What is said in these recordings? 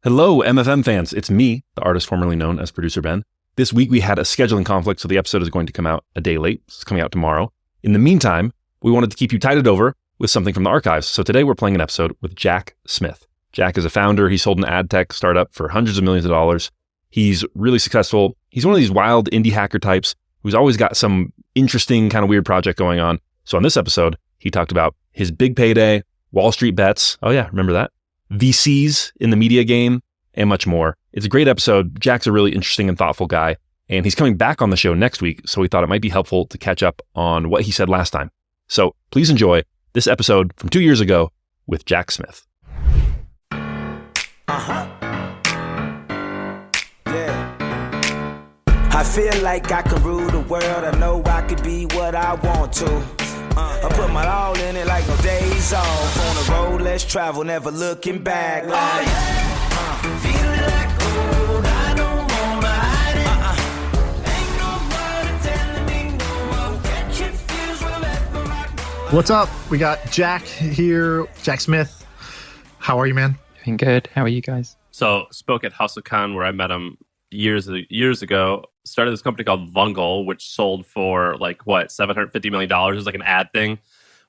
Hello, MFM fans. It's me, the artist formerly known as Producer Ben. This week we had a scheduling conflict, so the episode is going to come out a day late. It's coming out tomorrow. In the meantime, we wanted to keep you tided over with something from the archives. So today we're playing an episode with Jack Smith. Jack is a founder. He sold an ad tech startup for hundreds of millions of dollars. He's really successful. He's one of these wild indie hacker types who's always got some interesting kind of weird project going on. So on this episode, he talked about his big payday, WallStreetBets. Oh yeah, remember that? VCs in the media game, and much more. It's a great episode. Jack's a really interesting and thoughtful guy, and he's coming back on the show next week, so we thought it might be helpful to catch up on what he said last time. So please enjoy this episode from 2 years ago with Jack Smith. Yeah. I feel like I can rule the world. I know I could be what I want to. I put my all in it like no days off. On the road, let's travel, never looking back. Like, feeling like old, I don't wanna hide it. Ain't nobody telling me no more. Catching feels wherever I go. What's up? We got Jack here, Jack Smith. How are you, man? Doing good. How are you guys? So spoke at House of Khan where I met him years ago. Started this company called Vungle, which sold for $750 million. It was like an ad thing,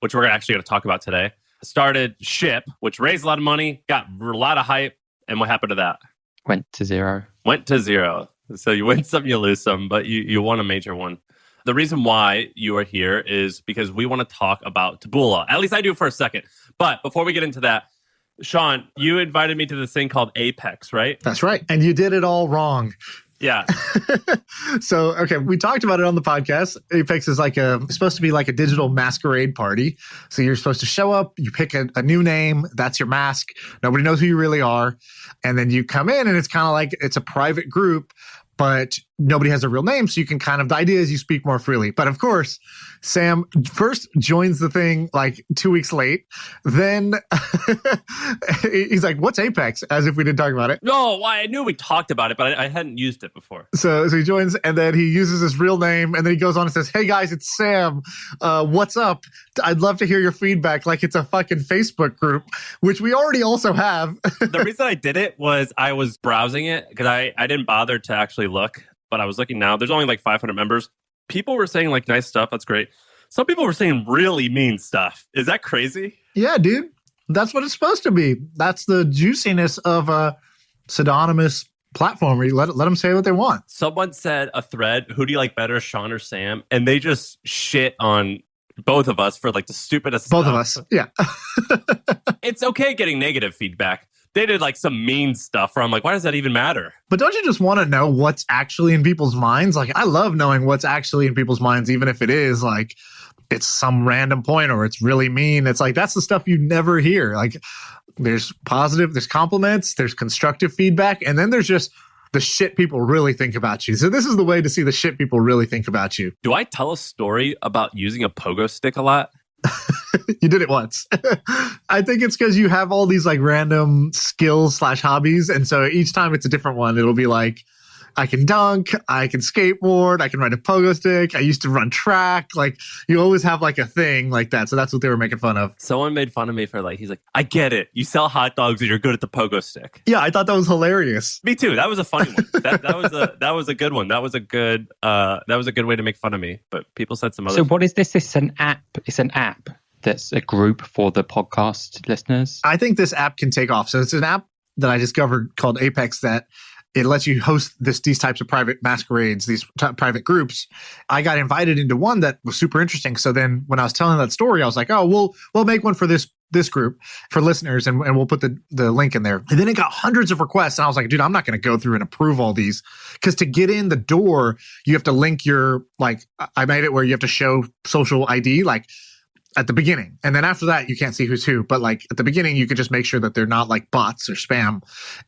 which we're actually going to talk about today. Started Ship, which raised a lot of money, got a lot of hype. And what happened to that? Went to zero. So you win some, you lose some, but you won a major one. The reason why you are here is because we want to talk about Taboola. At least I do for a second. But before we get into that, Shaan, you invited me to this thing called Apex, right? That's right. And you did it all wrong. Yeah. So, okay, we talked about it on the podcast. Apex is it's supposed to be like a digital masquerade party. So you're supposed to show up, you pick a new name, that's your mask. Nobody knows who you really are. And then you come in and it's kind of like it's a private group, but nobody has a real name. So you can the idea is you speak more freely. But of course, Sam first joins the thing 2 weeks late. Then he's like, what's Apex? As if we didn't talk about it. No, well, I knew we talked about it, but I hadn't used it before. So he joins and then he uses his real name. And then he goes on and says, hey guys, it's Sam. What's up? I'd love to hear your feedback. Like it's a fucking Facebook group, which we already also have. The reason I did it was I was browsing it because I didn't bother to actually look. But I was looking now. There's only 500 members. People were saying nice stuff. That's great. Some people were saying really mean stuff. Is that crazy? Yeah, dude. That's what it's supposed to be. That's the juiciness of a pseudonymous platform where you let them say what they want. Someone said a thread, who do you like better, Shaan or Sam? And they just shit on both of us for the stupidest both stuff. Of us, yeah. It's okay getting negative feedback. They did some mean stuff where I'm like, why does that even matter? But don't you just want to know what's actually in people's minds? I love knowing what's actually in people's minds, even if it is it's some random point or it's really mean. It's that's the stuff you never hear. There's positive, there's compliments, there's constructive feedback, and then there's just the shit people really think about you. So this is the way to see the shit people really think about you. Do I tell a story about using a pogo stick a lot? You did it once. I think it's because you have all these random skills / hobbies. And so each time it's a different one. It'll be I can dunk, I can skateboard, I can ride a pogo stick. I used to run track. You always have a thing like that. So that's what they were making fun of. Someone made fun of me for he's like, I get it. You sell hot dogs and you're good at the pogo stick. Yeah, I thought that was hilarious. Me too. That was a funny one. That was a good one. That was a good way to make fun of me. But people said some other. So what is this? It's an app. It's an app that's a group for the podcast listeners. I think this app can take off. So it's an app that I discovered called Apex that it lets you host these types of private masquerades, these private groups. I got invited into one that was super interesting. So then when I was telling that story, I was like, oh, we'll make one for this group for listeners and we'll put the link in there. And then it got hundreds of requests. And I was like, dude, I'm not going to go through and approve all these because to get in the door, you have to link your, I made it where you have to show social ID, at the beginning. And then after that, you can't see who's who. But at the beginning, you could just make sure that they're not bots or spam.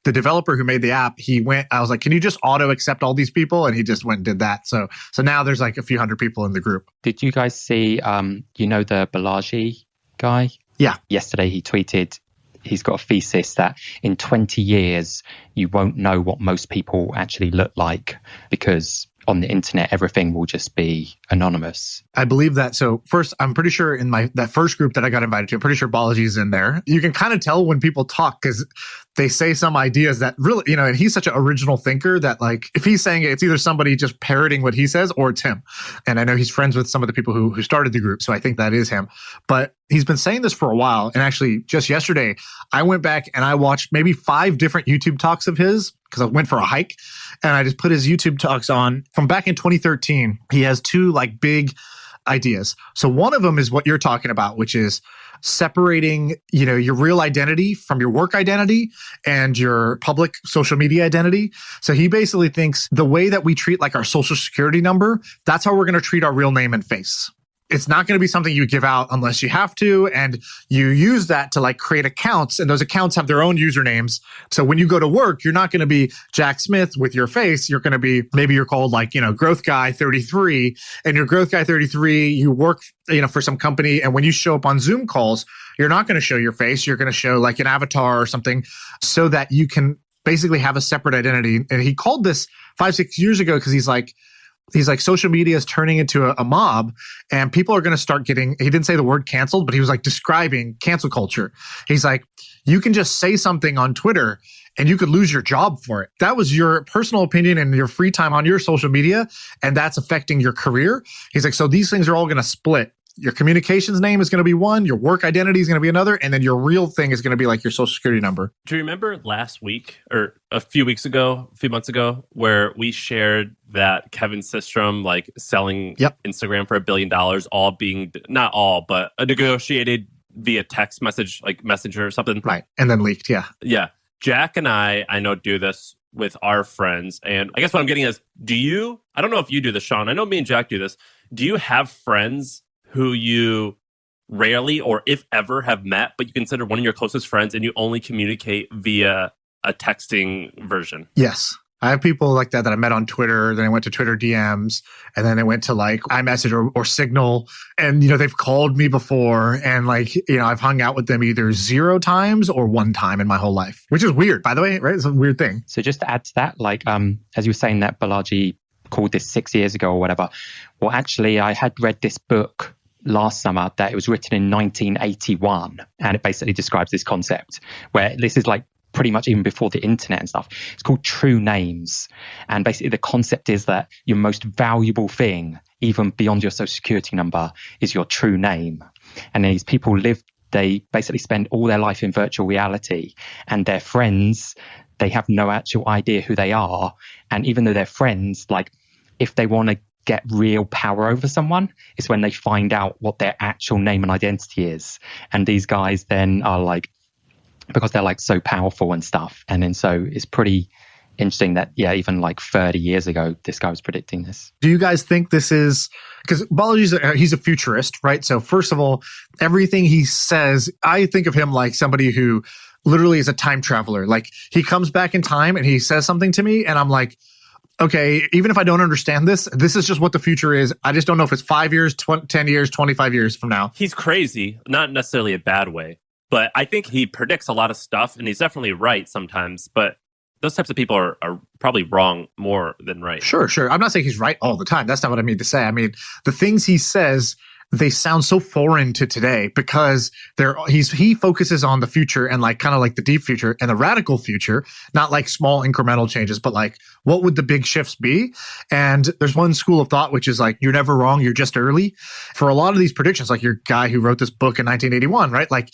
The developer who made the app, I was like, can you just auto accept all these people? And he just went and did that. So now there's a few hundred people in the group. Did you guys see, the Balaji guy? Yeah. Yesterday he tweeted, he's got a thesis that in 20 years, you won't know what most people actually look like because on the internet, everything will just be anonymous. I believe that. So first, I'm pretty sure in that first group that I got invited to, I'm pretty sure Balaji's in there. You can kind of tell when people talk because they say some ideas that really, and he's such an original thinker that like, if he's saying it, it's either somebody just parroting what he says or it's him. And I know he's friends with some of the people who started the group. So I think that is him. But he's been saying this for a while. And actually just yesterday, I went back and I watched maybe 5 different YouTube talks of his because I went for a hike and I just put his YouTube talks on from back in 2013. He has 2 like big ideas. So one of them is what you're talking about, which is separating, your real identity from your work identity and your public social media identity. So he basically thinks the way that we treat like our social security number, that's how we're going to treat our real name and face. It's not going to be something you give out unless you have to. And you use that to like create accounts, and those accounts have their own usernames. So when you go to work, you're not going to be Jack Smith with your face. You're going to be, maybe you're called like, Growth Guy 33, and you're Growth Guy 33. You work, for some company. And when you show up on Zoom calls, you're not going to show your face. You're going to show like an avatar or something so that you can basically have a separate identity. And he called this 5-6 years ago because he's like, social media is turning into a mob and people are going to start getting, he didn't say the word canceled, but he was like describing cancel culture. He's like, you can just say something on Twitter and you could lose your job for it. That was your personal opinion and your free time on your social media, and that's affecting your career. He's like, so these things are all going to split. Your communications name is going to be one, your work identity is going to be another, and then your real thing is going to be like your social security number. Do you remember last week or a few months ago, where we shared that Kevin Systrom like selling Instagram for $1 billion, all being, not all, but negotiated via text message, like Messenger or something? Right. And then leaked. Yeah. Yeah. Jack and I know, do this with our friends. And I guess what I'm getting is, I don't know if you do this, Shaan. I know me and Jack do this. Do you have friends who you rarely or if ever have met, but you consider one of your closest friends and you only communicate via a texting version? Yes. I have people like that I met on Twitter, then I went to Twitter DMs, and then I went to like iMessage or Signal, and they've called me before, and like, I've hung out with them either 0 times or 1 time in my whole life, which is weird, by the way, right? It's a weird thing. So just to add to that, like as you were saying that Balaji called this 6 years ago or whatever, well, actually I had read this book last summer that it was written in 1981, and it basically describes this concept where this is like pretty much even before the internet and stuff. It's called True Names, and basically the concept is that your most valuable thing, even beyond your social security number, is your true name. And these people they basically spend all their life in virtual reality, and their friends, they have no actual idea who they are. And even though they're friends, like if they want to get real power over someone, it's when they find out what their actual name and identity is. And these guys then are like, because they're like so powerful and stuff. And then so it's pretty interesting that, even like 30 years ago, this guy was predicting this. Do you guys think this is, because Balaji's he's a futurist, right? So first of all, everything he says, I think of him like somebody who literally is a time traveler. Like he comes back in time and he says something to me and I'm like, okay, even if I don't understand this is just what the future is. I just don't know if it's 5 years, 10 years, 25 years from now. He's crazy, not necessarily a bad way, but I think he predicts a lot of stuff and he's definitely right sometimes. But those types of people are probably wrong more than right. Sure. I'm not saying he's right all the time. That's not what I mean to say. I mean, the things he says, they sound so foreign to today because he focuses on the future and like kind of like the deep future and the radical future, not like small incremental changes, but like what would the big shifts be? And there's one school of thought which is like, you're never wrong, you're just early. For a lot of these predictions, like your guy who wrote this book in 1981, right? Like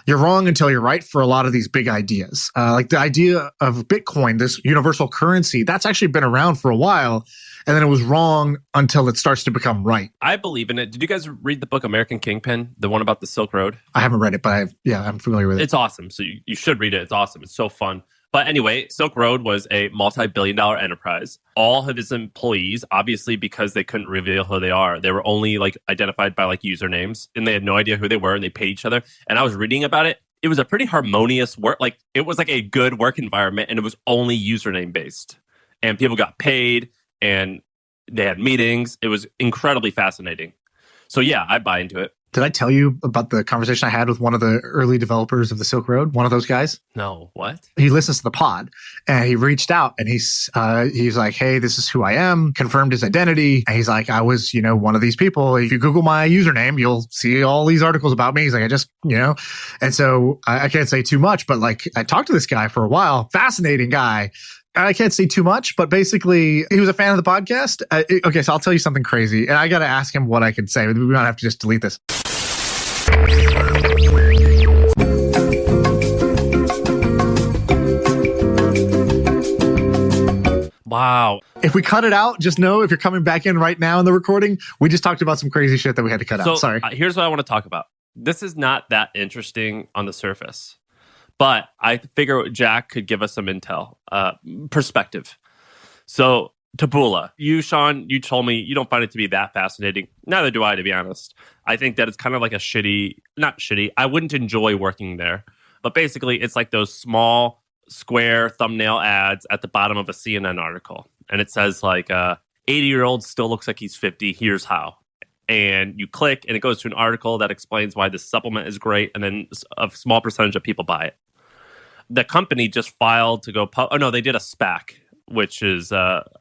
you're wrong until you're right for a lot of these big ideas. Like the idea of Bitcoin, this universal currency, that's actually been around for a while. And then it was wrong until it starts to become right. I believe in it. Did you guys read the book American Kingpin, the one about the Silk Road? I haven't read it, but I'm familiar with it. It's awesome. So you should read it. It's awesome. It's so fun. But anyway, Silk Road was a multi-billion-dollar enterprise. All of his employees, obviously because they couldn't reveal who they are, they were only like identified by like usernames, and they had no idea who they were, and they paid each other. And I was reading about it. It was a pretty harmonious work. Like it was like a good work environment, and it was only username based. And people got paid, and they had meetings. It was incredibly fascinating. So yeah, I buy into it. Did I tell you about the conversation I had with one of the early developers of the Silkroad? One of those guys? No, what? He listens to the pod and he reached out and he's like, hey, this is who I am, confirmed his identity. And he's like, I was, one of these people. If you Google my username, you'll see all these articles about me. He's like, I just, and so I can't say too much, but like I talked to this guy for a while. Fascinating guy. I can't say too much, but basically he was a fan of the podcast. Okay, so I'll tell you something crazy and I got to ask him what I can say. We might have to just delete this. Wow. If we cut it out, just know if you're coming back in right now in the recording, we just talked about some crazy shit that we had to cut out. Sorry. Here's what I want to talk about. This is not that interesting on the surface, but I figure Jack could give us some intel, perspective. So Taboola, Shaan, you told me you don't find it to be that fascinating. Neither do I, to be honest. I think that it's kind of like not shitty. I wouldn't enjoy working there, but basically it's like those small square thumbnail ads at the bottom of a CNN article. And it says like, 80-year-old still looks like he's 50. Here's how. And you click and it goes to an article that explains why this supplement is great. And then a small percentage of people buy it. The company just filed to go, they did a SPAC, which is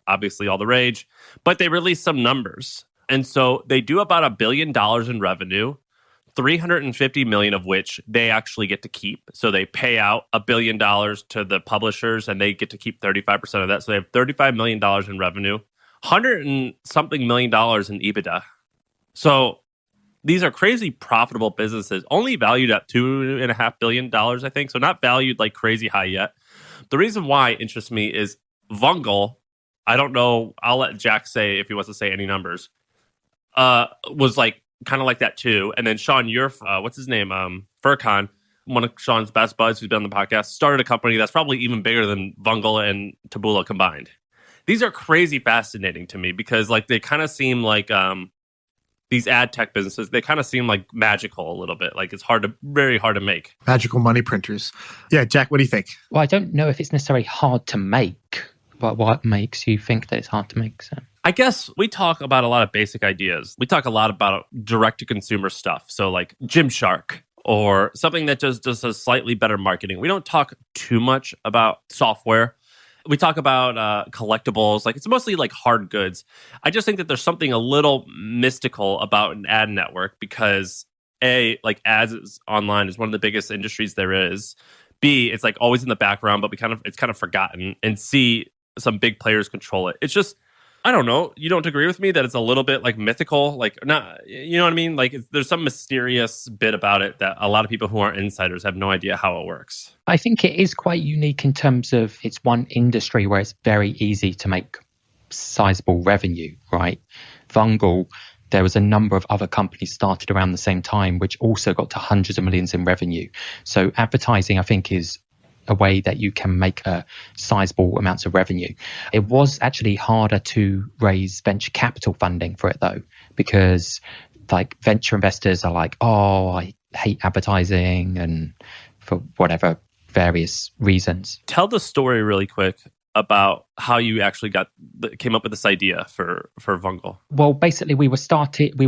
obviously all the rage, but they released some numbers. And so they do about $1 billion in revenue, 350 million of which they actually get to keep. So they pay out $1 billion to the publishers and they get to keep 35% of that. So they have $35 million in revenue, 100 and something million dollars in EBITDA. So these are crazy profitable businesses, only valued at $2.5 billion, I think. So not valued like crazy high yet. The reason why it interests me is Vungle, I don't know, I'll let Jack say if he wants to say any numbers, was like kind of like that too. And then Shaan, what's his name? Furkan, one of Shaan's best buds who's been on the podcast, started a company that's probably even bigger than Vungle and Taboola combined. These are crazy fascinating to me because like they kind of seem like these ad tech businesses, they kind of seem like magical a little bit. Like it's very hard to make. Magical money printers. Yeah, Jack, what do you think? Well, I don't know if it's necessarily hard to make, but what makes you think that it's hard to make, Sam? I guess we talk about a lot of basic ideas. We talk a lot about direct-to-consumer stuff. So like Gymshark or something that just does a slightly better marketing. We don't talk too much about software. We talk about collectibles. Like it's mostly like hard goods. I just think that there's something a little mystical about an ad network because A, like ads online is one of the biggest industries there is. B, it's like always in the background, but it's kind of forgotten. And C, some big players control it. It's just, I don't know. You don't agree with me that it's a little bit like mythical, like not, you know what I mean? Like there's some mysterious bit about it that a lot of people who aren't insiders have no idea how it works. I think it is quite unique in terms of it's one industry where it's very easy to make sizable revenue, right? Vungle, there was a number of other companies started around the same time, which also got to hundreds of millions in revenue. So advertising, I think, is a way that you can make sizable amounts of revenue. It was actually harder to raise venture capital funding for it though, because like venture investors are like, oh, I hate advertising and for whatever various reasons. Tell the story really quick about how you actually came up with this idea for Vungle. Well, basically we were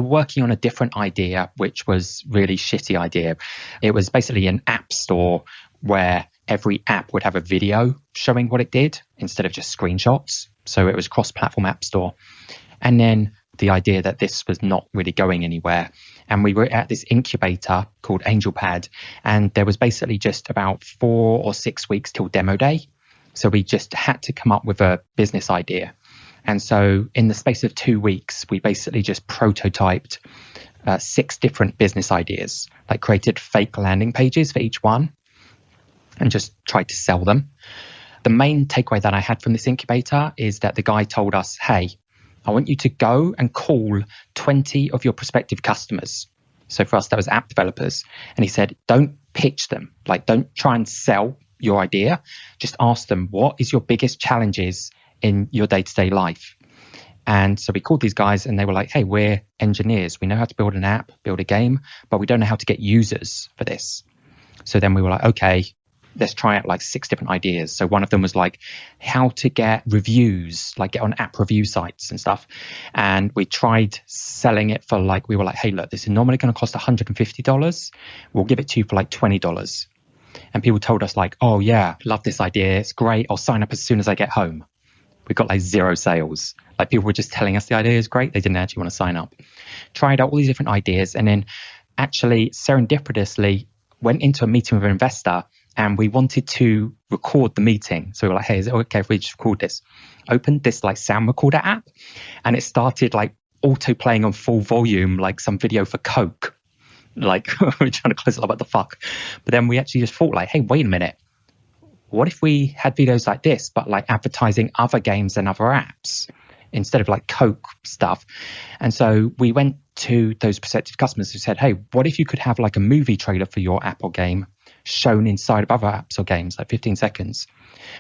working on a different idea, which was really shitty idea. It was basically an app store where every app would have a video showing what it did instead of just screenshots. So it was cross-platform app store. And then the idea that this was not really going anywhere. And we were at this incubator called AngelPad, and there was basically just about 4 or 6 weeks till demo day. So we just had to come up with a business idea. And so in the space of 2 weeks, we basically just prototyped 6 different business ideas, like created fake landing pages for each one and just tried to sell them. The main takeaway that I had from this incubator is that the guy told us, hey, I want you to go and call 20 of your prospective customers. So for us, that was app developers. And he said, don't pitch them. Like, don't try and sell your idea. Just ask them, what is your biggest challenges in your day-to-day life? And so we called these guys and they were like, hey, we're engineers. We know how to build an app, build a game, but we don't know how to get users for this. So then we were like, okay, let's try out like 6 different ideas. So one of them was like how to get reviews, like get on app review sites and stuff. And we tried selling it for like, we were like, hey, look, this is normally going to cost $150. We'll give it to you for like $20. And people told us like, oh yeah, love this idea. It's great. I'll sign up as soon as I get home. We got like 0 sales. Like people were just telling us the idea is great. They didn't actually want to sign up. Tried out all these different ideas and then actually serendipitously went into a meeting with an investor and we wanted to record the meeting. So we were like, hey, is it okay if we just record this? Opened this like sound recorder app and it started like auto playing on full volume, like some video for Coke. Like we're trying to close it up, what the fuck? But then we actually just thought like, hey, wait a minute. What if we had videos like this, but like advertising other games and other apps instead of like Coke stuff? And so we went to those prospective customers who said, hey, what if you could have like a movie trailer for your app or game shown inside of other apps or games, like 15 seconds?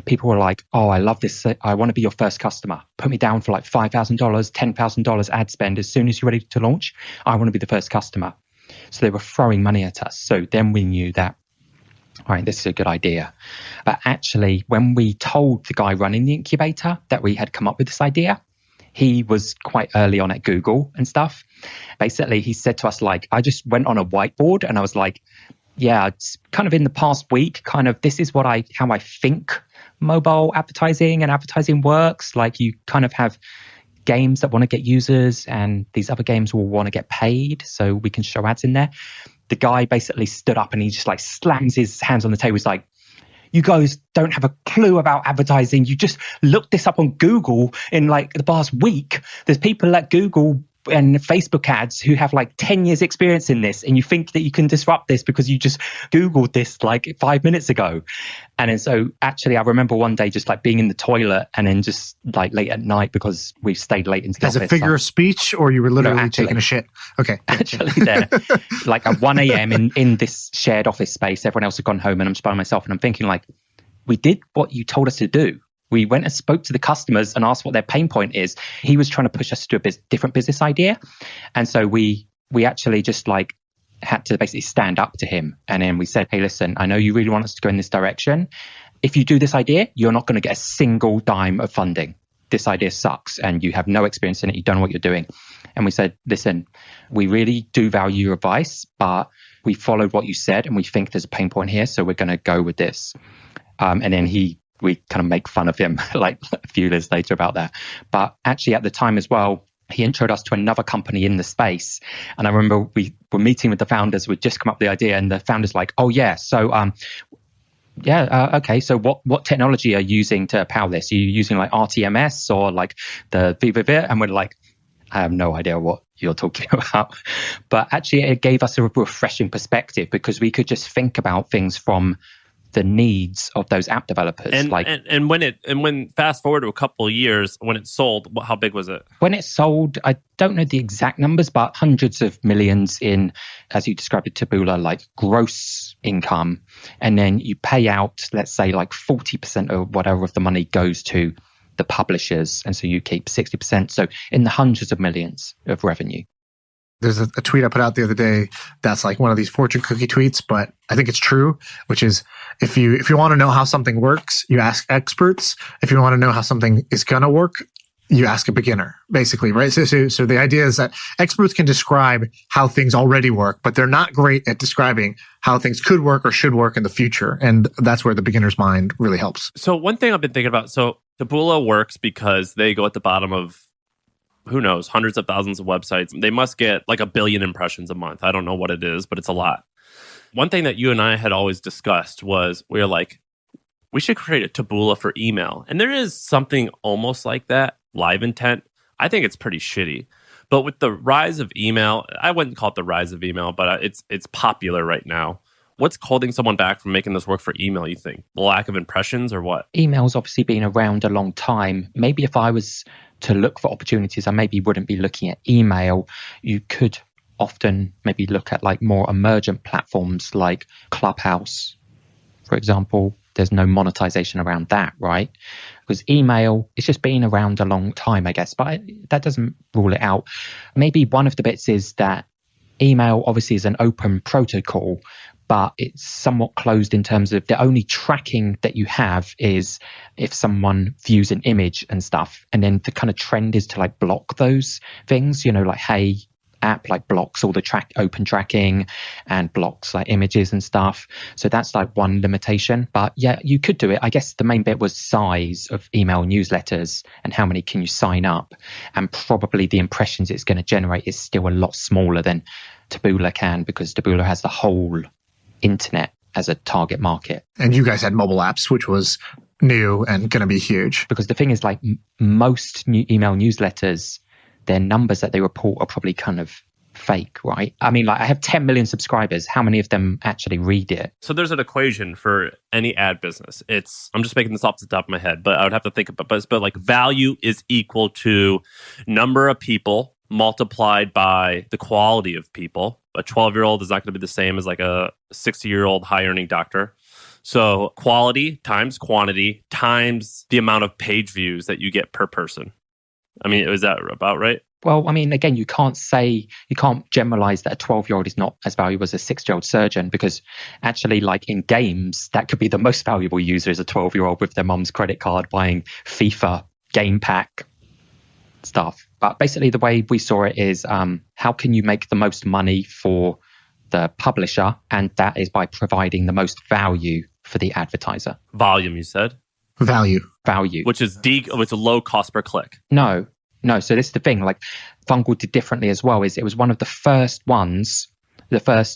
People were like, oh, I love this. I want to be your first customer. Put me down for like $5,000, $10,000 ad spend. As soon as you're ready to launch, I want to be the first customer. So they were throwing money at us. So then we knew that, all right, this is a good idea. But actually, when we told the guy running the incubator that we had come up with this idea, he was quite early on at Google and stuff. Basically, he said to us, like, I just went on a whiteboard and I was like, yeah, it's kind of in the past week, kind of this is how I think mobile advertising and advertising works. Like you kind of have games that want to get users and these other games will want to get paid so we can show ads in there. The guy basically stood up and he just like slams his hands on the table. He's like, you guys don't have a clue about advertising. You just looked this up on Google in like the past week. There's people at Google and Facebook ads who have like 10 years experience in this. And you think that you can disrupt this because you just Googled this like 5 minutes ago. And then so actually I remember one day just like being in the toilet and then just like late at night because we stayed late into the office. As a figure of speech or you were literally taking a shit? Okay. Actually there, like at 1 a.m. in this shared office space, everyone else had gone home and I'm just by myself and I'm thinking like, we did what you told us to do. We went and spoke to the customers and asked what their pain point is. He was trying to push us to a different business idea. And so we actually just like had to basically stand up to him. And then we said, hey, listen, I know you really want us to go in this direction. If you do this idea, you're not going to get a single dime of funding. This idea sucks and you have no experience in it. You don't know what you're doing. And we said, listen, we really do value your advice, but we followed what you said and we think there's a pain point here. So we're going to go with this. And then we kind of make fun of him like a few years later about that. But actually at the time as well, he introduced us to another company in the space. And I remember we were meeting with the founders. We'd just come up with the idea and the founders like, oh yeah, so okay. So what technology are you using to power this? Are you using like RTMS or like the VVV? And we're like, I have no idea what you're talking about. But actually it gave us a refreshing perspective because we could just think about things from the needs of those app developers. And when fast forward to a couple of years, when it sold, how big was it? When it sold, I don't know the exact numbers, but hundreds of millions in, as you described it, Taboola, like gross income. And then you pay out, let's say like 40% or whatever of the money goes to the publishers. And so you keep 60%. So in the hundreds of millions of revenue. There's a tweet I put out the other day that's like one of these fortune cookie tweets, but I think it's true, which is if you want to know how something works, you ask experts. If you want to know how something is going to work, you ask a beginner, basically, right? So the idea is that experts can describe how things already work, but they're not great at describing how things could work or should work in the future. And that's where the beginner's mind really helps. So one thing I've been thinking about, so Taboola works because they go at the bottom of who knows, hundreds of thousands of websites. They must get like 1 billion impressions a month. I don't know what it is, but it's a lot. One thing that you and I had always discussed was we were like, we should create a Taboola for email. And there is something almost like that, live intent. I think it's pretty shitty. But with the rise of email, I wouldn't call it the rise of email, but it's popular right now. What's holding someone back from making this work for email, you think? The lack of impressions or what? Email's obviously been around a long time. Maybe if I was to look for opportunities, I maybe wouldn't be looking at email. You could often maybe look at like more emergent platforms like Clubhouse, for example. There's no monetization around that, right? Because email, it's just been around a long time, I guess, but that doesn't rule it out. Maybe one of the bits is that email obviously is an open protocol, but it's somewhat closed in terms of the only tracking that you have is if someone views an image and stuff. And then the kind of trend is to like block those things, like Hey app like blocks all the open tracking and blocks like images and stuff. So that's like one limitation. But yeah, you could do it. I guess the main bit was size of email newsletters and how many can you sign up. And probably the impressions it's going to generate is still a lot smaller than Taboola can, because Taboola has the whole internet as a target market. And you guys had mobile apps, which was new and going to be huge. Because the thing is, like most email newsletters, their numbers that they report are probably kind of fake, right? I mean, like I have 10 million subscribers. How many of them actually read it? So there's an equation for any ad business. I'm just making this off the top of my head, but I would have to think about it. But like value is equal to number of people multiplied by the quality of people. A 12-year-old is not going to be the same as like a 60-year-old high-earning doctor. So quality times quantity times the amount of page views that you get per person. I mean, is that about right? Well, I mean, again, you can't generalize that a 12-year-old is not as valuable as a 6-year-old surgeon, because actually, like in games, that could be the most valuable user is a 12-year-old with their mum's credit card buying FIFA game pack stuff. But basically, the way we saw it is how can you make the most money for the publisher? And that is by providing the most value for the advertiser. Volume, you said? Value. Which is it's a low cost per click. No. So this is the thing. Like Fungal did differently as well. Is it was one of the first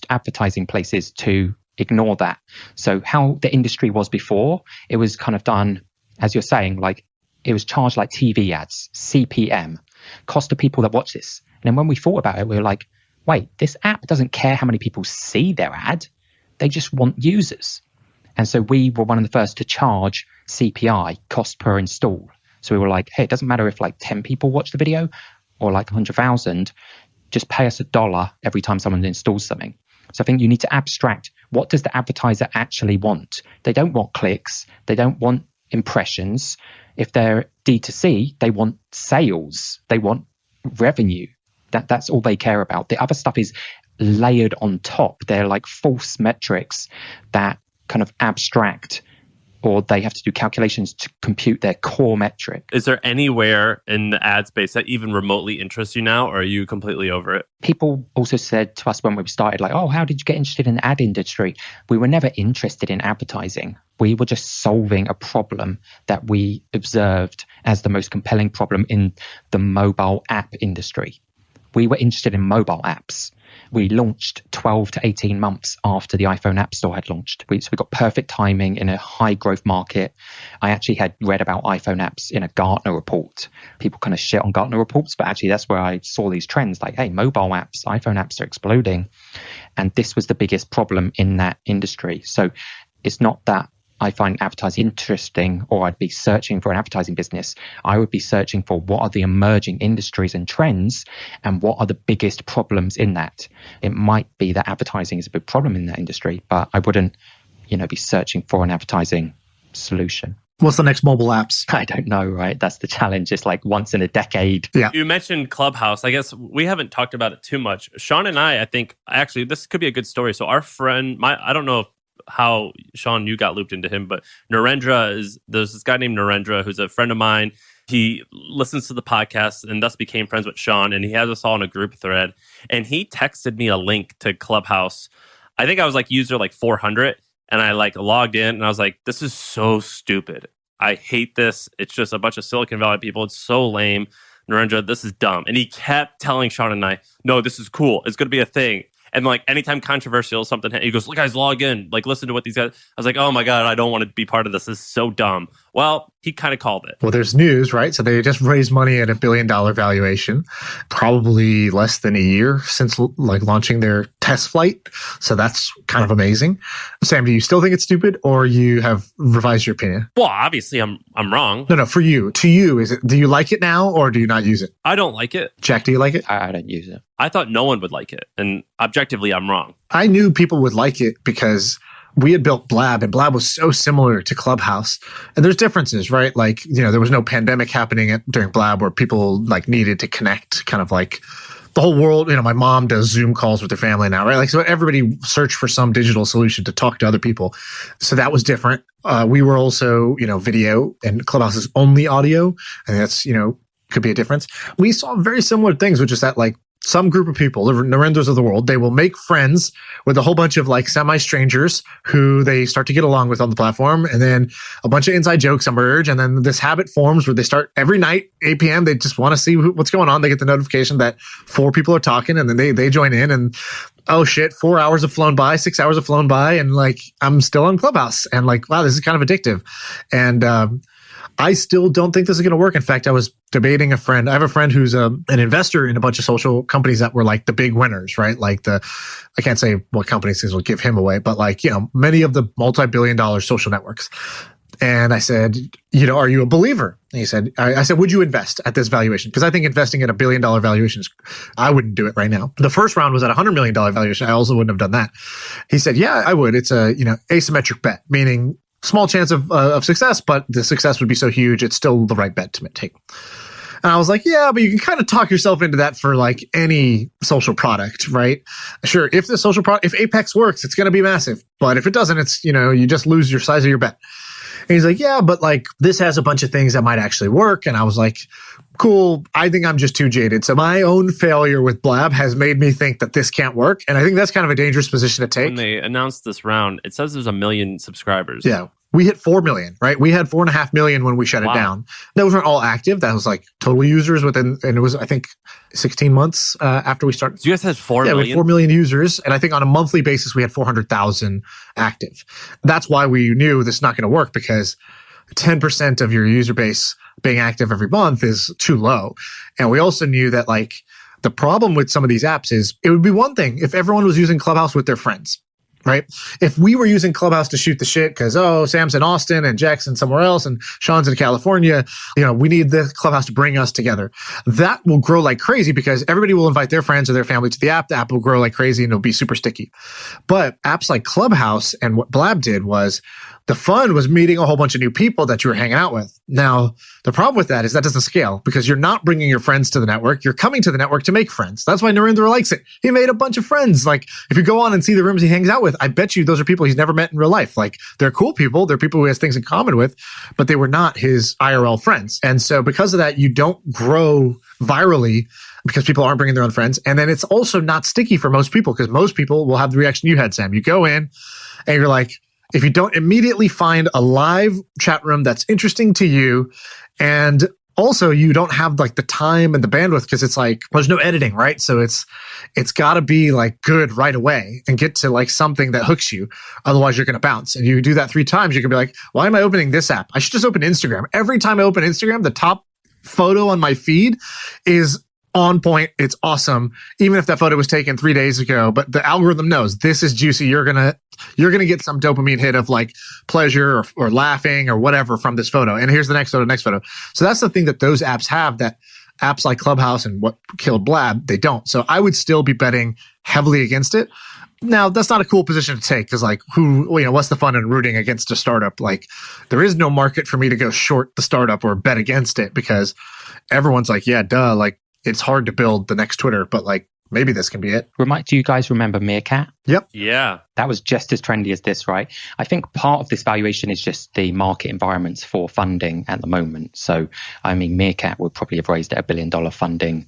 advertising places to ignore that. So how the industry was before, it was kind of done, as you're saying, like it was charged like TV ads, CPM, cost of people that watch this. And then when we thought about it, we were like, wait, this app doesn't care how many people see their ad. They just want users. And so we were one of the first to charge CPI, cost per install. So we were like, hey, it doesn't matter if like 10 people watch the video or like 100,000, just pay us $1 every time someone installs something. So I think you need to abstract, what does the advertiser actually want? They don't want clicks. They don't want impressions. If they're D2C, they want sales. They want revenue. That's all they care about. The other stuff is layered on top. They're like false metrics that kind of abstract, or they have to do calculations to compute their core metric. Is there anywhere in the ad space that even remotely interests you now, or are you completely over it? People also said to us when we started, like, oh, how did you get interested in the ad industry? We were never interested in advertising. We were just solving a problem that we observed as the most compelling problem in the mobile app industry. We were interested in mobile apps. We launched 12 to 18 months after the iPhone App Store had launched. So we got perfect timing in a high growth market. I actually had read about iPhone apps in a Gartner report. People kind of shit on Gartner reports, but actually that's where I saw these trends like, hey, mobile apps, iPhone apps are exploding. And this was the biggest problem in that industry. So it's not that I find advertising interesting or I'd be searching for an advertising business. I would be searching for what are the emerging industries and trends and what are the biggest problems in that. It might be that advertising is a big problem in that industry, but I wouldn't, be searching for an advertising solution. What's the next mobile apps? I don't know, right? That's the challenge. It's like once in a decade. Yeah. You mentioned Clubhouse. I guess we haven't talked about it too much. Shaan and I think, actually, this could be a good story. So our friend, I don't know how, Shaan, you got looped into him, but there's this guy named Narendra who's a friend of mine. He listens to the podcast and thus became friends with Shaan, and he has us all in a group thread. And he texted me a link to Clubhouse. I think I was like user like 400, and I like logged in and I was like, this is so stupid. I hate this. It's just a bunch of Silicon Valley people. It's so lame. Narendra, this is dumb. And he kept telling Shaan and I, no, this is cool. It's going to be a thing. And like anytime controversial something, he goes, look, guys, log in, like listen to what these guys. I was like, oh my God, I don't want to be part of this. This is so dumb. Well, he kind of called it. Well, there's news, right? So they just raised money at $1 billion valuation, probably less than a year since like launching their test flight. So that's kind of amazing. Sam, do you still think it's stupid, or you have revised your opinion? Well, obviously I'm wrong. No, for you. To you, is it? Do you like it now, or do you not use it? I don't like it. Jack, do you like it? I don't use it. I thought no one would like it, and objectively, I'm wrong. I knew people would like it because we had built Blab, and Blab was so similar to Clubhouse. And there's differences, right? Like, there was no pandemic happening during Blab where people like needed to connect kind of like the whole world, my mom does Zoom calls with her family now, right? Like, so everybody searched for some digital solution to talk to other people. So that was different. We were also, video, and Clubhouse is only audio. And that's, could be a difference. We saw very similar things, which is that like some group of people, the Narendras of the world, they will make friends with a whole bunch of like semi-strangers who they start to get along with on the platform. And then a bunch of inside jokes emerge. And then this habit forms where they start every night, 8 p.m. They just want to see what's going on. They get the notification that 4 people are talking, and then they join in, and oh shit, 4 hours have flown by, 6 hours have flown by. And like, I'm still on Clubhouse, and like, wow, this is kind of addictive. And, I still don't think this is going to work. In fact, I was debating I have a friend who's an investor in a bunch of social companies that were like the big winners, right? Like I can't say what companies will give him away, but like, many of the multi-billion-dollar social networks. And I said, are you a believer? And he said, I said, would you invest at this valuation? Because I think investing at $1 billion valuation I wouldn't do it right now. The first round was at $100 million valuation. I also wouldn't have done that. He said, yeah, I would. It's a, asymmetric bet, meaning small chance of success, but the success would be so huge, it's still the right bet to take. And I was like, yeah, but you can kind of talk yourself into that for like any social product, right? Sure, if the social product, if Apex works, it's going to be massive. But if it doesn't, it's, you just lose your size of your bet. And he's like, yeah, but like this has a bunch of things that might actually work. And I was like, cool, I think I'm just too jaded. So my own failure with Blab has made me think that this can't work. And I think that's kind of a dangerous position to take. When they announced this round, it says there's 1 million subscribers. Yeah. We hit 4 million, right? We had 4.5 million when we shut it down. Those weren't all active. That was like total users within, and it was, I think, 16 months after we started. So you guys had 4 million? Yeah, we had 4 million users. And I think on a monthly basis, we had 400,000 active. That's why we knew this is not going to work, because 10% of your user base being active every month is too low. And we also knew that like the problem with some of these apps is it would be one thing if everyone was using Clubhouse with their friends. Right? If we were using Clubhouse to shoot the shit because, Sam's in Austin and Jack's in somewhere else and Shaan's in California, we need the Clubhouse to bring us together. That will grow like crazy because everybody will invite their friends or their family to the app. The app will grow like crazy and it'll be super sticky. But apps like Clubhouse and what Blab did was the fun was meeting a whole bunch of new people that you were hanging out with. Now, the problem with that is that doesn't scale because you're not bringing your friends to the network. You're coming to the network to make friends. That's why Narendra likes it. He made a bunch of friends. Like, if you go on and see the rooms he hangs out with, I bet you those are people he's never met in real life. Like, they're cool people. They're people who he has things in common with, but they were not his IRL friends. And so because of that, you don't grow virally because people aren't bringing their own friends. And then it's also not sticky for most people because most people will have the reaction you had, Sam. You go in and you're like, if you don't immediately find a live chat room that's interesting to you, and also you don't have like the time and the bandwidth because it's like there's no editing, right? So it's got to be like good right away and get to like something that hooks you. Otherwise, you're going to bounce. And you do that 3 times, you're going to be like, why am I opening this app? I should just open Instagram. Every time I open Instagram, the top photo on my feed is on point. It's awesome. Even if that photo was taken 3 days ago, but the algorithm knows this is juicy. You're going to get some dopamine hit of like pleasure or laughing or whatever from this photo. And here's the next photo. So that's the thing that those apps have that apps like Clubhouse and what killed Blab, they don't. So I would still be betting heavily against it. Now, that's not a cool position to take because like what's the fun in rooting against a startup? Like there is no market for me to go short the startup or bet against it because everyone's like, yeah, duh, like it's hard to build the next Twitter, but like maybe this can be it. Do you guys remember Meerkat? Yep. Yeah. That was just as trendy as this, right? I think part of this valuation is just the market environments for funding at the moment. So, I mean, Meerkat would probably have raised at $1 billion funding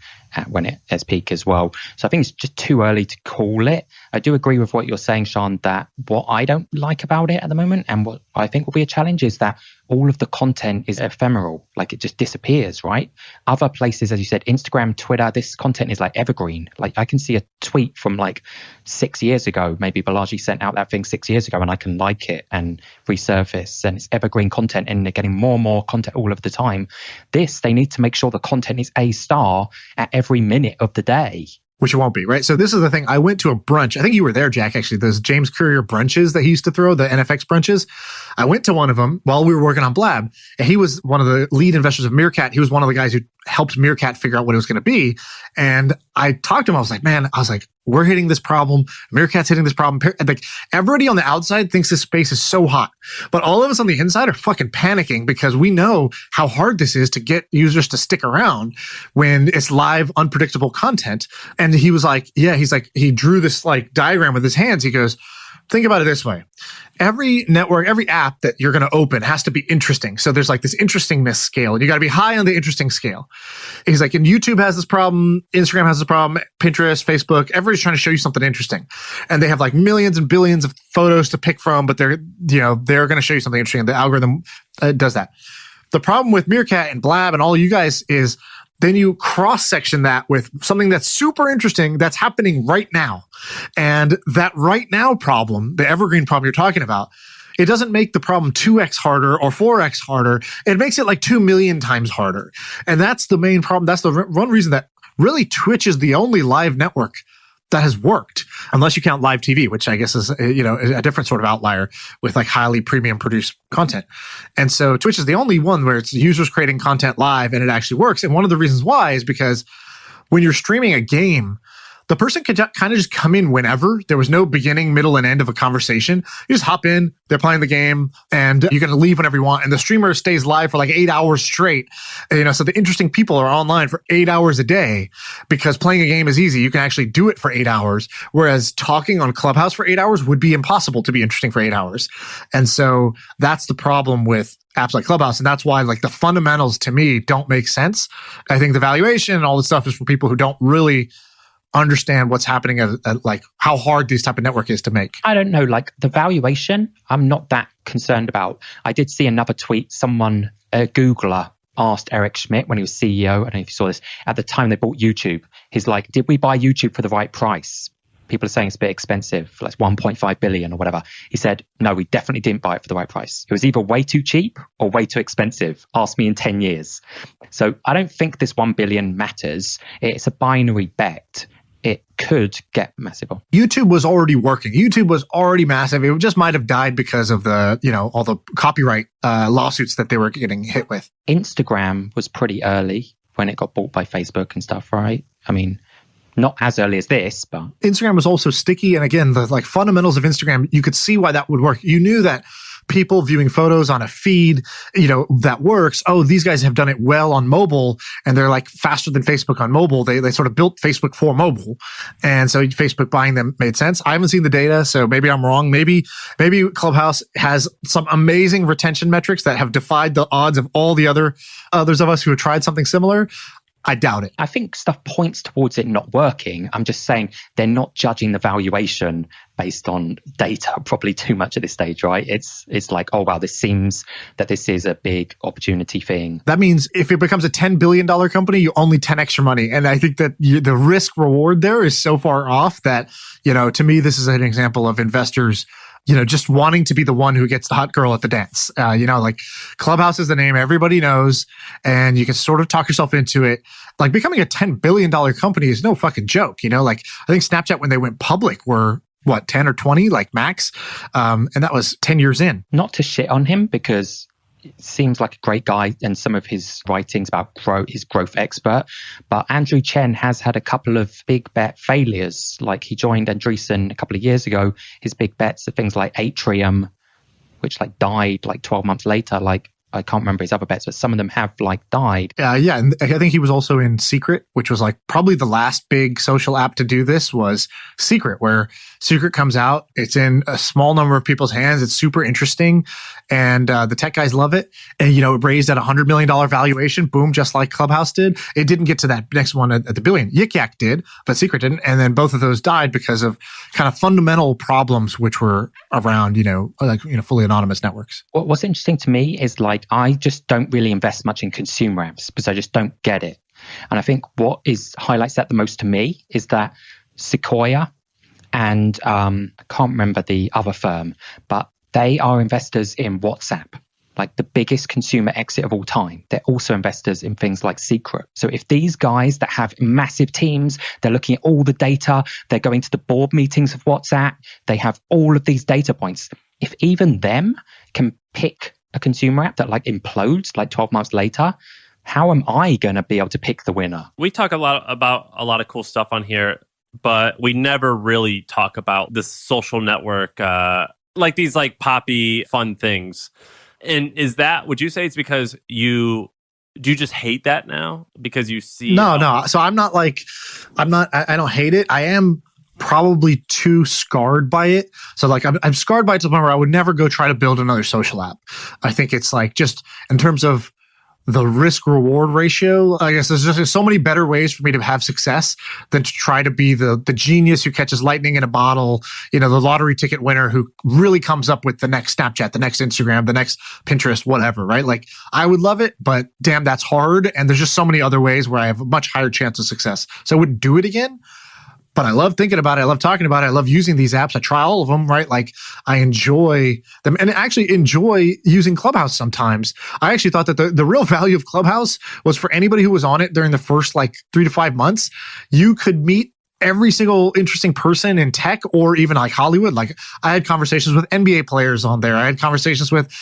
when it has peak as well. So I think it's just too early to call it. I do agree with what you're saying, Shaan, that what I don't like about it at the moment and what I think will be a challenge is that all of the content is ephemeral, like it just disappears, right? Other places, as you said, Instagram, Twitter, this content is like evergreen. Like I can see a tweet from like 6 years ago, maybe Balaji sent out that thing 6 years ago and I can like it and resurface, and it's evergreen content and they're getting more and more content all of the time. They need to make sure the content is A star at every minute of the day. Which it won't be, right? So this is the thing. I went to a brunch. I think you were there, Jack, actually. Those James Courier brunches that he used to throw, the NFX brunches. I went to one of them while we were working on Blab, and he was one of the lead investors of Meerkat. He was one of the guys who helped Meerkat figure out what it was going to be. And I talked to him. I was like, we're hitting this problem. Meerkat's hitting this problem. Like everybody on the outside thinks this space is so hot, but all of us on the inside are fucking panicking because we know how hard this is to get users to stick around when it's live, unpredictable content. And he was like, he drew this like diagram with his hands. He goes, think about it this way. Every network, every app that you're going to open has to be interesting. So there's like this interestingness scale, and you got to be high on the interesting scale. He's like, and YouTube has this problem, Instagram has this problem, Pinterest, Facebook, everybody's trying to show you something interesting. And they have like millions and billions of photos to pick from, but they're going to show you something interesting. The algorithm does that. The problem with Meerkat and Blab and all you guys is then you cross-section that with something that's super interesting that's happening right now. And that right now problem, the evergreen problem you're talking about, it doesn't make the problem 2x harder or 4x harder. It makes it like 2 million times harder. And that's the main problem. That's the one reason that really Twitch is the only live network that has worked, unless you count live TV, which I guess is, a different sort of outlier with like highly premium produced content. And so Twitch is the only one where it's users creating content live and it actually works. And one of the reasons why is because when you're streaming a game, the person could kind of just come in whenever. There was no beginning, middle, and end of a conversation. You just hop in, they're playing the game, and you can leave whenever you want. And the streamer stays live for like 8 hours straight. So the interesting people are online for 8 hours a day because playing a game is easy. You can actually do it for 8 hours, whereas talking on Clubhouse for 8 hours would be impossible to be interesting for 8 hours. And so that's the problem with apps like Clubhouse. And that's why like the fundamentals to me don't make sense. I think the valuation and all this stuff is for people who don't really understand what's happening at like how hard this type of network is to make. I don't know, like the valuation, I'm not that concerned about. I did see another tweet. Someone, a Googler, asked Eric Schmidt when he was CEO, I don't know if you saw this, at the time they bought YouTube. He's like, did we buy YouTube for the right price? People are saying it's a bit expensive, like 1.5 billion or whatever. He said, no, we definitely didn't buy it for the right price. It was either way too cheap or way too expensive. Ask me in 10 years. So I don't think this 1 billion matters. It's a binary bet. It could get massive. YouTube was already working. YouTube was already massive. It just might have died because of the, all the copyright lawsuits that they were getting hit with. Instagram was pretty early when it got bought by Facebook and stuff, right? I mean, not as early as this, but Instagram was also sticky. And again, the like fundamentals of Instagram, you could see why that would work. You knew that people viewing photos on a feed, that works. Oh, these guys have done it well on mobile and they're like faster than Facebook on mobile. They sort of built Facebook for mobile. And so Facebook buying them made sense. I haven't seen the data, so maybe I'm wrong. Maybe Clubhouse has some amazing retention metrics that have defied the odds of all the others of us who have tried something similar. I doubt it. I think stuff points towards it not working. I'm just saying they're not judging the valuation based on data probably too much at this stage, right? It's like, oh, wow, this seems that this is a big opportunity thing. That means if it becomes a $10 billion company, you only 10x your money. And I think that the risk reward there is so far off that, to me, this is an example of investors just wanting to be the one who gets the hot girl at the dance. Like Clubhouse is the name everybody knows, and you can sort of talk yourself into it. Like becoming a $10 billion company is no fucking joke. Like I think Snapchat, when they went public, were 10 or 20, like max. And that was 10 years in. Not to shit on him because it seems like a great guy and some of his writings about his growth expert. But Andrew Chen has had a couple of big bet failures. Like he joined Andreessen a couple of years ago. His big bets are things like Atrium, which like died like 12 months later. Like I can't remember his other bets, but some of them have like died. Yeah. And I think he was also in Secret, which was like probably the last big social app to do this was Secret, where Secret comes out. It's in a small number of people's hands. It's super interesting. And the tech guys love it. And, it raised at $100 million valuation. Boom, just like Clubhouse did. It didn't get to that next one at the billion. Yik Yak did, but Secret didn't. And then both of those died because of kind of fundamental problems which were around, fully anonymous networks. What's interesting to me is like, I just don't really invest much in consumer apps because I just don't get it. And I think what highlights that the most to me is that Sequoia and I can't remember the other firm, but they are investors in WhatsApp, like the biggest consumer exit of all time. They're also investors in things like Secret. So if these guys that have massive teams, they're looking at all the data, they're going to the board meetings of WhatsApp, they have all of these data points. If even them can pick a consumer app that like implodes like 12 months later, how am I going to be able to pick the winner? We talk a lot about a lot of cool stuff on here. but we never really talk about this social network, like these like poppy fun things. And would you say it's because do you just hate that now because you see? No. So I don't hate it. I am probably too scarred by it. So like I'm scarred by it to the point where I would never go try to build another social app. I think it's like, just in terms of the risk reward ratio, I guess there's so many better ways for me to have success than to try to be the genius who catches lightning in a bottle, the lottery ticket winner who really comes up with the next Snapchat, the next Instagram, the next Pinterest, whatever, right? Like, I would love it, but damn, that's hard. And there's just so many other ways where I have a much higher chance of success. So I wouldn't do it again. But I love thinking about it. I love talking about it. I love using these apps. I try all of them, right? Like, I enjoy them, and I actually enjoy using Clubhouse sometimes. I actually thought that the real value of Clubhouse was for anybody who was on it during the first like 3 to 5 months. You could meet every single interesting person in tech or even like Hollywood. Like, I had conversations with NBA players on there. I had conversations with,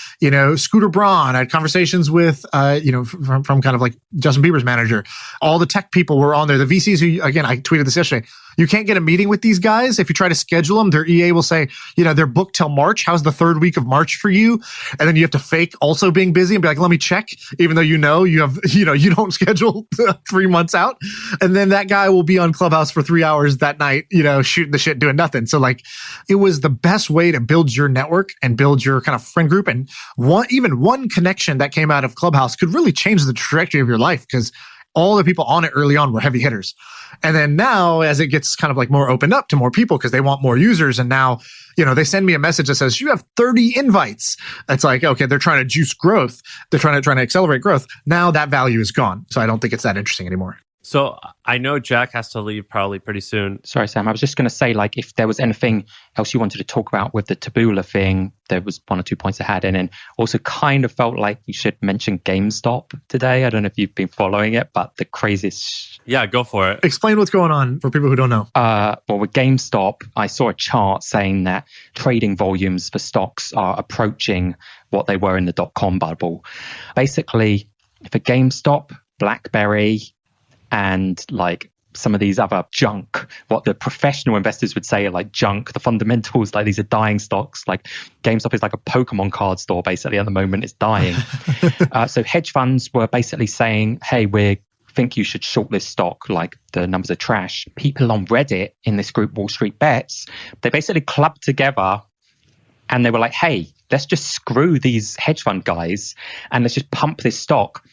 Scooter Braun. I had conversations with, from kind of like Justin Bieber's manager. All the tech people were on there. The VCs who, again, I tweeted this yesterday. You can't get a meeting with these guys. If you try to schedule them, their EA will say, they're booked till March. How's the third week of March for you? And then you have to fake also being busy and be like, let me check, even though you have, you don't schedule 3 months out. And then that guy will be on Clubhouse for 3 hours that night, shooting the shit, doing nothing. So like, it was the best way to build your network and build your kind of friend group. And one connection that came out of Clubhouse could really change the trajectory of your life, because all the people on it early on were heavy hitters. And then now, as it gets kind of like more opened up to more people because they want more users, and now, they send me a message that says, you have 30 invites. It's like, okay, they're trying to juice growth. They're trying to accelerate growth. Now that value is gone. So I don't think it's that interesting anymore. So I know Jack has to leave probably pretty soon. Sorry, Sam. I was just going to say, like, if there was anything else you wanted to talk about with the Taboola thing, there was 1 or 2 points I had. And then also kind of felt like you should mention GameStop today. I don't know if you've been following it, but the craziest... Yeah, go for it. Explain what's going on for people who don't know. Well, with GameStop, I saw a chart saying that trading volumes for stocks are approaching what they were in the .com bubble. Basically, for GameStop, BlackBerry, and like some of these other junk, what the professional investors would say are like junk, the fundamentals, like these are dying stocks. Like GameStop is like a Pokemon card store basically at the moment. It's dying. So hedge funds were basically saying, hey, we think you should short this stock, like the numbers are trash. People on Reddit in this group, WallStreetBets, they basically clubbed together and they were like, hey, let's just screw these hedge fund guys and let's just pump this stock.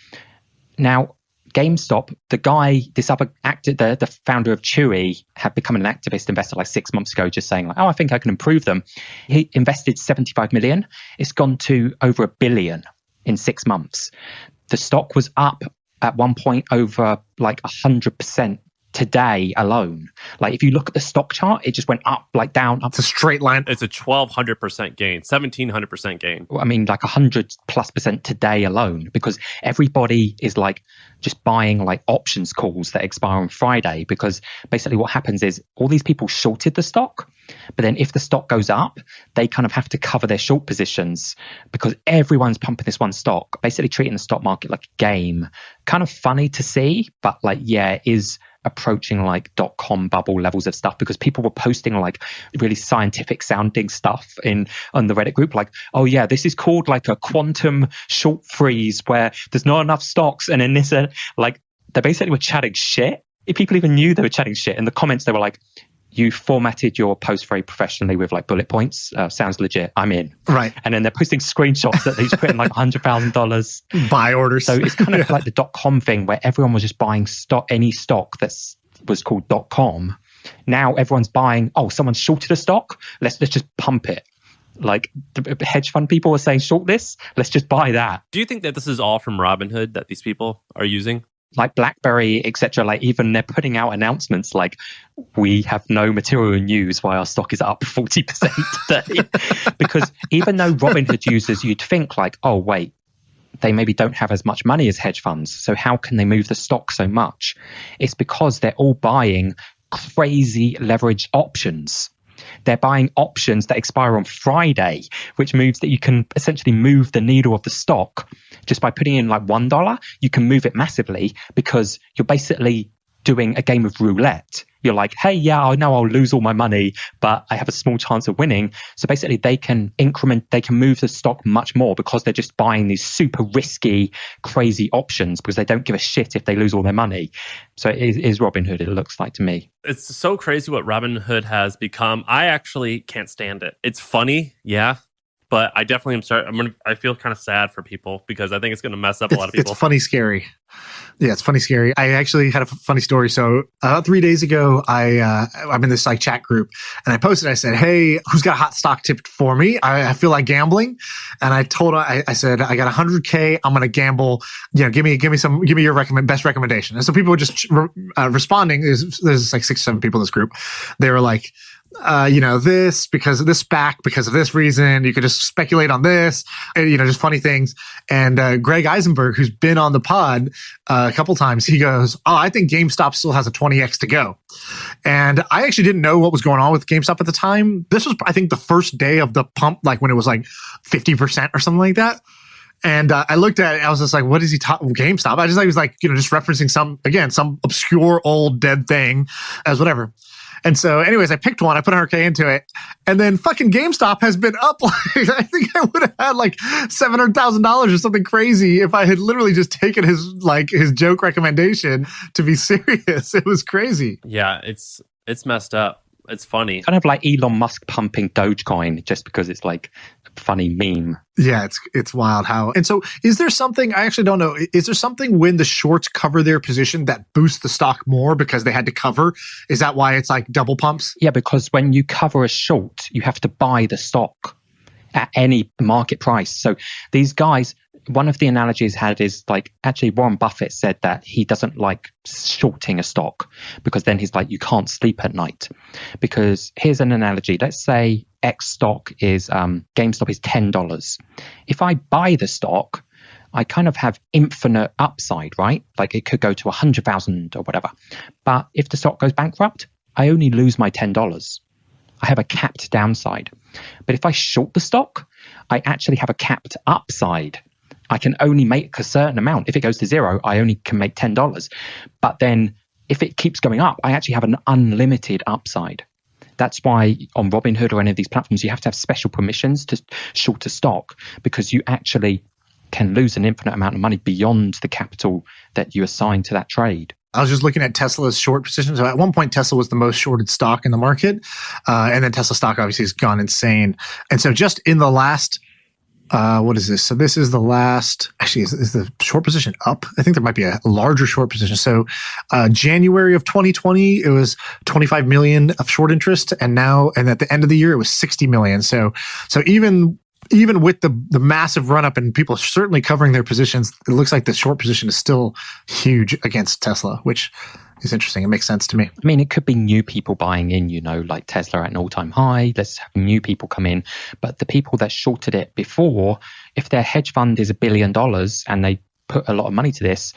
Now, GameStop, the guy, this other actor, the founder of Chewy, had become an activist investor like 6 months ago, just saying like, oh, I think I can improve them. He invested 75 million. It's gone to over $1 billion in 6 months. The stock was up at one point over like 100% today alone. Like if you look at the stock chart, it just went up, like down, up. It's a straight line. It's a 1,200% gain, 1,700% gain. I mean, like 100+% today alone, because everybody is like just buying like options calls that expire on Friday, because basically what happens is all these people shorted the stock, but then if the stock goes up, they kind of have to cover their short positions because everyone's pumping this one stock, basically treating the stock market like a game. Kind of funny to see, but like, yeah, it is approaching like .com bubble levels of stuff, because people were posting like really scientific sounding stuff on the Reddit group, like, oh yeah, this is called like a quantum short freeze where there's not enough stocks, and then this like they basically were chatting shit. If people even knew they were chatting shit, in the comments they were like, you formatted your post very professionally with like bullet points. Sounds legit. I'm in. Right. And then they're posting screenshots that they just put in like $100,000 buy orders. So it's kind of like the .com thing where everyone was just buying any stock that was called .com. Now everyone's buying, oh, someone shorted a stock. Let's just pump it. Like the hedge fund people are saying, short this. Let's just buy that. Do you think that this is all from Robinhood that these people are using? Like BlackBerry, etc. Like even they're putting out announcements like, we have no material news why our stock is up 40% today. Because even though Robinhood users, you'd think like, oh wait, they maybe don't have as much money as hedge funds, so how can they move the stock so much? It's because they're all buying crazy leveraged options. They're buying options that expire on Friday, which moves that you can essentially move the needle of the stock just by putting in like $1. You can move it massively because you're basically doing a game of roulette. You're like, hey, yeah, I know I'll lose all my money, but I have a small chance of winning. So basically they can move the stock much more because they're just buying these super risky, crazy options because they don't give a shit if they lose all their money. So it is Robinhood, it looks like to me. It's so crazy what Robinhood has become. I actually can't stand it. It's funny, yeah. But I definitely I feel kind of sad for people because I think it's going to mess up a lot of people. It's funny, scary. Yeah, it's funny, scary. I actually had a funny story. So 3 days ago, I'm in this like chat group and I posted, I said, hey, who's got a hot stock tip for me? I feel like gambling. And I told her, I said, I got 100K. I'm going to gamble. Give me your best recommendation. And so people were just responding. There's like 6 or 7 people in this group. They were like, this because of this SPAC, because of this reason, you could just speculate on this, and, just funny things. And Greg Eisenberg, who's been on the pod a couple times, he goes, I think GameStop still has a 20x to go. And I actually didn't know what was going on with GameStop at the time. This was, I think, the first day of the pump, like when it was like 50% or something like that. And I looked at it, I was just like, what is he talking GameStop? I just like, was like, just referencing some obscure old dead thing as whatever. And so anyways, I picked one, I put 100K into it, and then fucking GameStop has been up like, I think I would have had like $700,000 or something crazy if I had literally just taken his joke recommendation to be serious. It was crazy. Yeah, it's messed up. It's funny. Kind of like Elon Musk pumping Dogecoin just because it's like a funny meme. Yeah, it's wild how. And so is there something, I actually don't know, is there something when the shorts cover their position that boosts the stock more because they had to cover? Is that why it's like double pumps? Yeah, because when you cover a short, you have to buy the stock at any market price. So these guys, one of the analogies had is like, actually Warren Buffett said that he doesn't like shorting a stock because then he's like, you can't sleep at night. Because here's an analogy. Let's say X stock is, GameStop is $10. If I buy the stock, I kind of have infinite upside, right? Like it could go to 100,000 or whatever. But if the stock goes bankrupt, I only lose my $10. I have a capped downside. But if I short the stock, I actually have a capped upside. I can only make a certain amount. If it goes to zero, I only can make $10. But then if it keeps going up, I actually have an unlimited upside. That's why on Robinhood or any of these platforms, you have to have special permissions to short a stock because you actually can lose an infinite amount of money beyond the capital that you assign to that trade. I was just looking at Tesla's short position. So at one point, Tesla was the most shorted stock in the market. And then Tesla stock obviously has gone insane. And so just in the last... what is this? So this is the last, actually, is the short position up? I think there might be a larger short position. So January of 2020, it was 25 million of short interest. And at the end of the year, it was 60 million. So even with the massive run up and people certainly covering their positions, it looks like the short position is still huge against Tesla, which is interesting. It makes sense to me. I mean, it could be new people buying in, like Tesla at an all-time high. Let's have new people come in. But the people that shorted it before, if their hedge fund is $1 billion and they put a lot of money to this,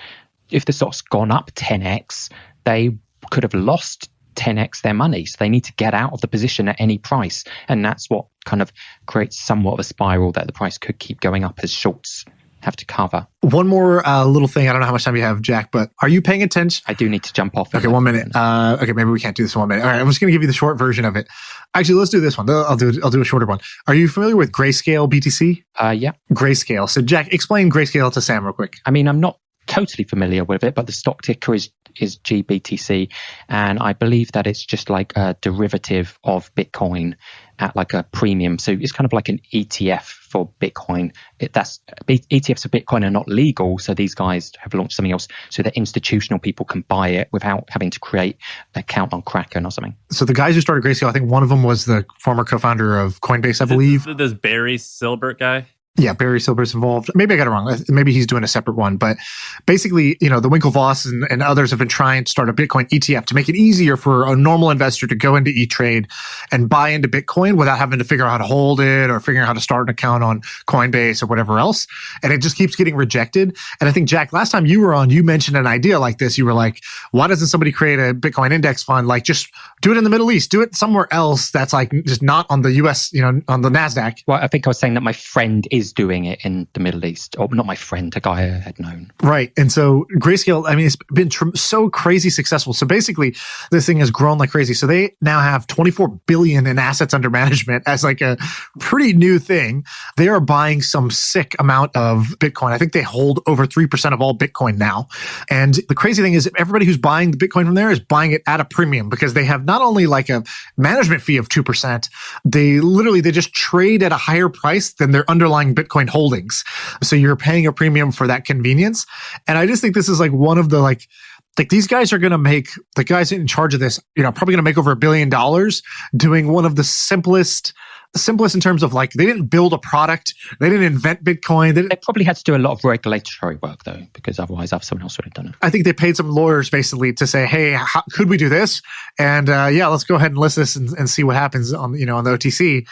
if the stock's gone up 10x, they could have lost 10x their money. So they need to get out of the position at any price. And that's what kind of creates somewhat of a spiral that the price could keep going up as shorts have to cover. One more little thing. I don't know how much time you have, Jack, but are you paying attention? I do need to jump off. Okay, 1 minute. Okay, maybe we can't do this in 1 minute. All right, I'm just going to give you the short version of it. Actually, let's do this one. I'll do a shorter one. Are you familiar with Grayscale BTC? Yeah. Grayscale. So, Jack, explain Grayscale to Sam real quick. I mean, I'm not totally familiar with it, but the stock ticker is GBTC, and I believe that it's just like a derivative of Bitcoin at like a premium. So it's kind of like an ETF for Bitcoin. ETFs for Bitcoin are not legal, so these guys have launched something else so that institutional people can buy it without having to create an account on Kraken or something. So the guys who started Grayscale, I think one of them was the former co-founder of Coinbase, I believe. This Barry Silbert guy? Yeah, Barry Silber's involved. Maybe I got it wrong. Maybe he's doing a separate one. But basically, the Winklevoss and others have been trying to start a Bitcoin ETF to make it easier for a normal investor to go into E-Trade and buy into Bitcoin without having to figure out how to hold it or figuring out how to start an account on Coinbase or whatever else. And it just keeps getting rejected. And I think, Jack, last time you were on, you mentioned an idea like this. You were like, why doesn't somebody create a Bitcoin index fund? Like, just do it in the Middle East. Do it somewhere else that's like just not on the US, on the NASDAQ. Well, I think I was saying that my friend is is doing it in the Middle East. Or not my friend, a guy I had known. Right. And so Grayscale, I mean, it's been so crazy successful. So basically, this thing has grown like crazy. So they now have 24 billion in assets under management as like a pretty new thing. They are buying some sick amount of Bitcoin. I think they hold over 3% of all Bitcoin now. And the crazy thing is everybody who's buying the Bitcoin from there is buying it at a premium because they have not only like a management fee of 2%, they just trade at a higher price than their underlying Bitcoin holdings. So you're paying a premium for that convenience. And I just think this is like one of the like these guys are going to make, the guys in charge of this, probably going to make over $1 billion doing one of the simplest in terms of like, they didn't build a product. They didn't invent Bitcoin. They probably had to do a lot of regulatory work though, because otherwise someone else would have done it. I think they paid some lawyers basically to say, hey, could we do this? And let's go ahead and list this and see what happens on, on the OTC.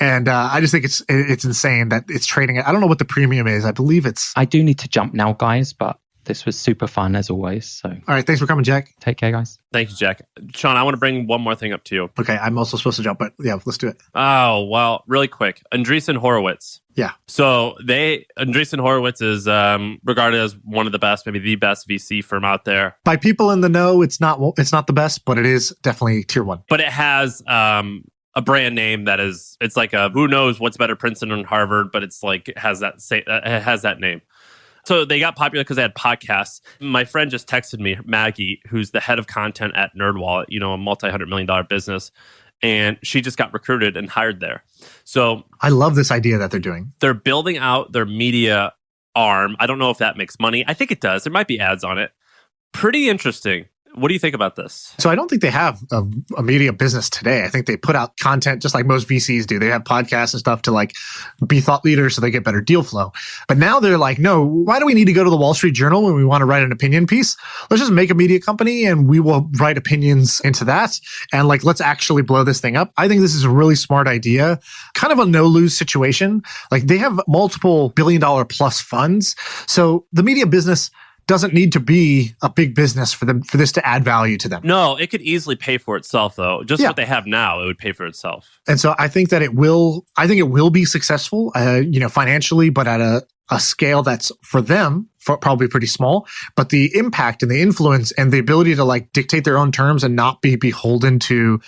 And I just think it's insane that it's trading it. I don't know what the premium is. I believe I do need to jump now, guys, but this was super fun as always. So, all right, thanks for coming, Jack. Take care, guys. Thank you, Jack. Shaan, I want to bring one more thing up to you. Okay, I'm also supposed to jump, but yeah, let's do it. Oh, well, really quick. Andreessen Horowitz. Yeah. So Andreessen Horowitz is regarded as one of the best, maybe the best VC firm out there. By people in the know, it's not the best, but it is definitely tier one. But it has a brand name that it's like who knows what's better, Princeton or Harvard, but it's like it has that name. So they got popular because they had podcasts. My friend just texted me, Maggie, who's the head of content at NerdWallet, a multi-$100 million business, and she just got recruited and hired there. So I love this idea that they're doing. They're building out their media arm. I don't know if that makes money. I think it does. There might be ads on it. Pretty interesting. What do you think about this? So I don't think they have a media business today. I think they put out content just like most VCs do. They have podcasts and stuff to like be thought leaders so they get better deal flow. But now they're like, no, why do we need to go to the Wall Street Journal when we want to write an opinion piece? Let's just make a media company and we will write opinions into that. And like, let's actually blow this thing up. I think this is a really smart idea. Kind of a no-lose situation. Like they have multiple $1 billion plus funds. So the media business doesn't need to be a big business for this to add value to them. No, it could easily pay for itself, though. Just what they have now, it would pay for itself. And so I think that it will be successful, financially, but at a scale that's for them probably pretty small. But the impact and the influence and the ability to like dictate their own terms and not be beholden to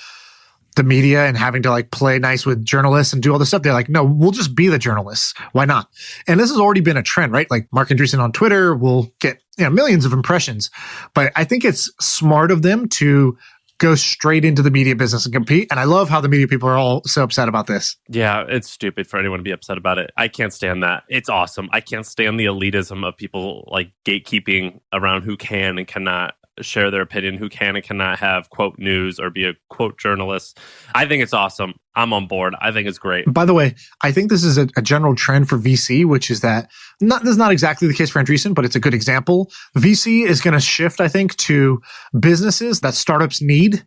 the media and having to like play nice with journalists and do all this stuff. They're like, no, we'll just be the journalists. Why not? And this has already been a trend, right? Like Mark Andreessen on Twitter will get millions of impressions. But I think it's smart of them to go straight into the media business and compete. And I love how the media people are all so upset about this. Yeah, it's stupid for anyone to be upset about it. I can't stand that. It's awesome. I can't stand the elitism of people like gatekeeping around who can and cannot share their opinion, who can and cannot have quote news or be a quote journalist. I think it's awesome. I'm on board. I think it's great. By the way, I think this is a general trend for VC, which is that this is not exactly the case for Andreessen, but it's a good example. VC is going to shift, I think, to businesses that startups need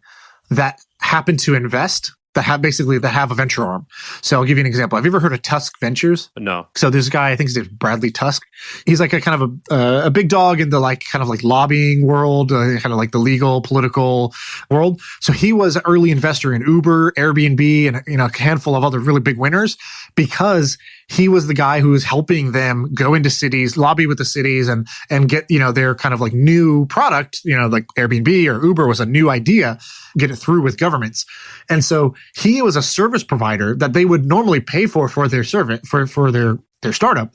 that happen to invest. That have a venture arm. So I'll give you an example. Have you ever heard of Tusk Ventures? No. So there's a guy, I think his name's Bradley Tusk. He's like a kind of a big dog in the like kind of like lobbying world, kind of like the legal, political world. So he was an early investor in Uber, Airbnb, and a handful of other really big winners because he was the guy who was helping them go into cities, lobby with the cities, and get their kind of like new product. Like Airbnb or Uber was a new idea, get it through with governments. And so he was a service provider that they would normally pay for their service for their startup.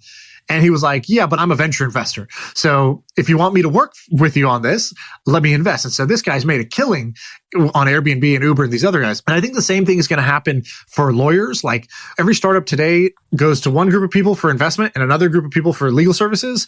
And he was like, yeah, but I'm a venture investor. So if you want me to work with you on this, let me invest. And so this guy's made a killing on Airbnb and Uber and these other guys. And I think the same thing is going to happen for lawyers. Like every startup today goes to one group of people for investment and another group of people for legal services.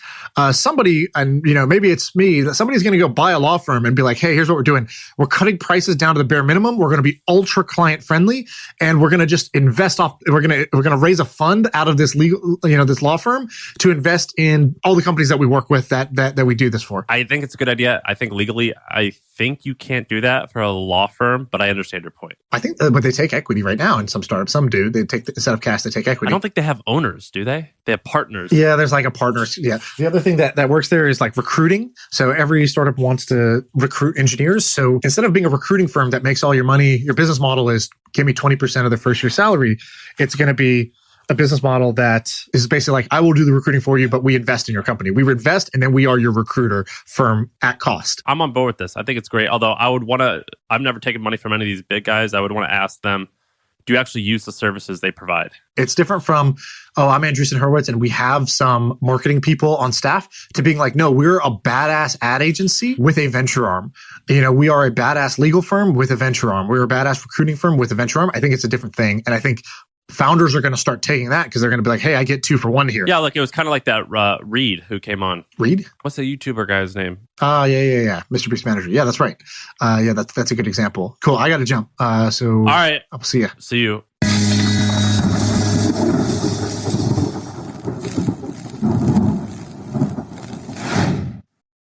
Somebody, and maybe it's me, somebody's going to go buy a law firm and be like, hey, here's what we're doing. We're cutting prices down to the bare minimum. We're going to be ultra client friendly. And we're going to just invest off, we're going to raise a fund out of this legal, this law firm to invest in all the companies that we work with that we do this for. I think it's a good idea. I think legally, I think you can't do that for a law firm, but I understand your point. I think but they take equity right now in some startups. Some do. They take instead of cash, they take equity. I don't think they have owners, do they? They have partners. Yeah, there's like a partners. Yeah. The other thing that works there is like recruiting. So every startup wants to recruit engineers. So instead of being a recruiting firm that makes all your money, your business model is give me 20% of the first year salary. It's going to be, a business model that is basically like, I will do the recruiting for you, but we invest in your company. We invest and then we are your recruiter firm at cost. I'm on board with this. I think it's great. Although I've never taken money from any of these big guys. I would want to ask them, do you actually use the services they provide? It's different from, I'm Andreessen Horowitz and we have some marketing people on staff, to being like, no, we're a badass ad agency with a venture arm. We are a badass legal firm with a venture arm. We're a badass recruiting firm with a venture arm. I think it's a different thing. And I think founders are going to start taking that because they're going to be like, hey, I get 2 for 1 here. Yeah, like it was kind of like that Reed who came on. Reed? What's the YouTuber guy's name? Yeah. Mr. Beast Manager. Yeah, that's right. That's a good example. Cool. I got to jump. So all right. I'll see you. See you.